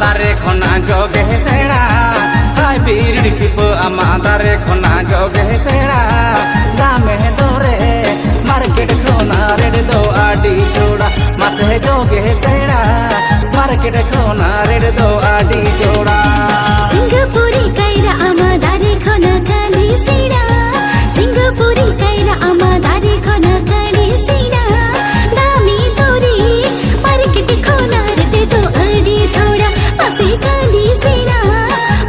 दारे खना जोगे सेड़ा हाय बीरड़ी पिपो आमा दारे खना जोगे सेड़ा दामे दोरे मार्केट खोना रेड दो आडी जोड़ा मासे जोगे सेड़ा मार्केट खोना रेड दो आडी जोड़ा सिंगापुरी कैरा आमा दारे खना काली सेड़ा सिंगापुरी कैरा आमा दारे खना काली सेड़ा दामी दोरी मार्केट खोना रेड दो आडी थोड़ा मासे काली सेड़ा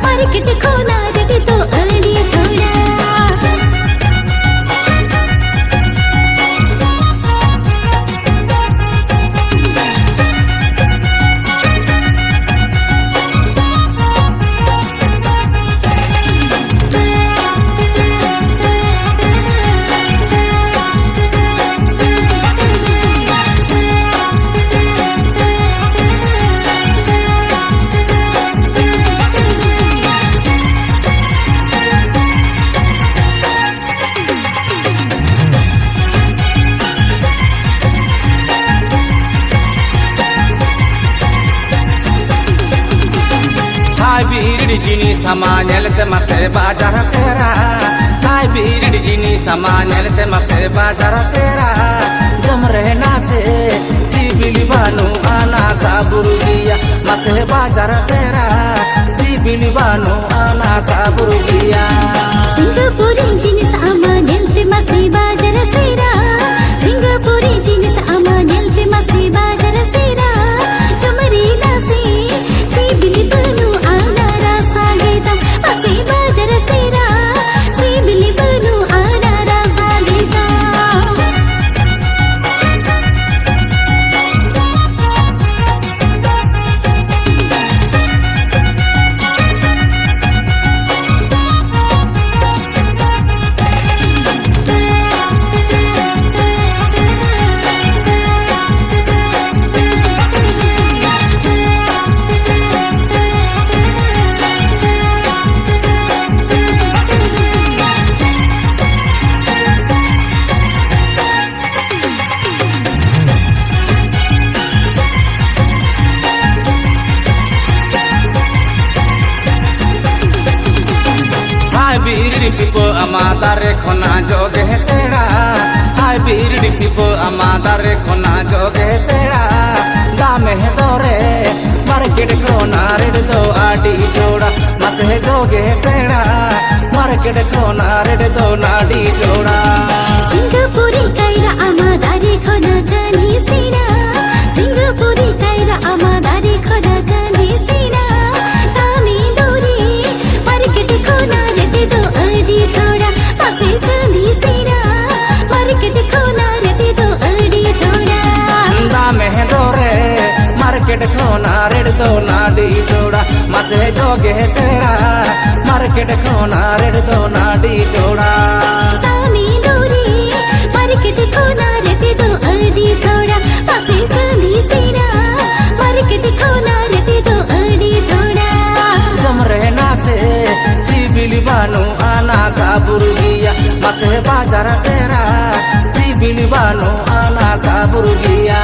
मार्केट खोना रेड दो आडी थोड़ा हाय बीरड़ी जिनी समानेलते मसे बाजार सेरा हाय बीरड़ी जिनी समानेलते मसे बाजार सेरा जम रहना से सीबिली बानु आना साबुरुगिया मसे बाजार सेरा सीबिली बानु आना साबुरुगिया सिंगापुरी जिनिस आमा नेलते मसे बाजार सेरा सिंगापुरी जिनिस आमा नेलते मसे बाजार सेरा चमरीला से सीबिली बानु आना रासा गेता मसे बाजार सेरा सीबिली बानु आना रासा गेता हाय बीरड़ी पिपो आमा दारे खना जोगे सेड़ा हाय बीरड़ी पिपो आमा दारे खना जोगे सेड़ा दामे दोरे मार्केट खोना रेड दो आडी जोड़ा मसे जोगे सेड़ा मार्केट खोना रेड दो नाडी जोड़ा सिंगापुरी कैरा आमा दारे खना काली सेड़ा सिंगापुरी कैरा आमा दारे खना काली सेड़ा दामी दोरी मार्केट खोना रेड दो आडी थोड़ा मासे काली सेड़ा मार्केट खोना रेड दो आडी थोड़ा दामे दोरे मार्केट खोना रेड दो नाडी जोड़ा मसे जोगे सेड़ा मार्केट खोना रेड दो नाडी जोड़ा दामी दोरी मार्केट खोना रेड दो आडी थोड़ा मासे काली सेड़ा मार्केट खोना रेड दो आडी थोड़ा जम रहना से सीबिली बानु आना साबुरुगिया मसे बाजार सेरा सीबिली बानु आना साबुरुगिया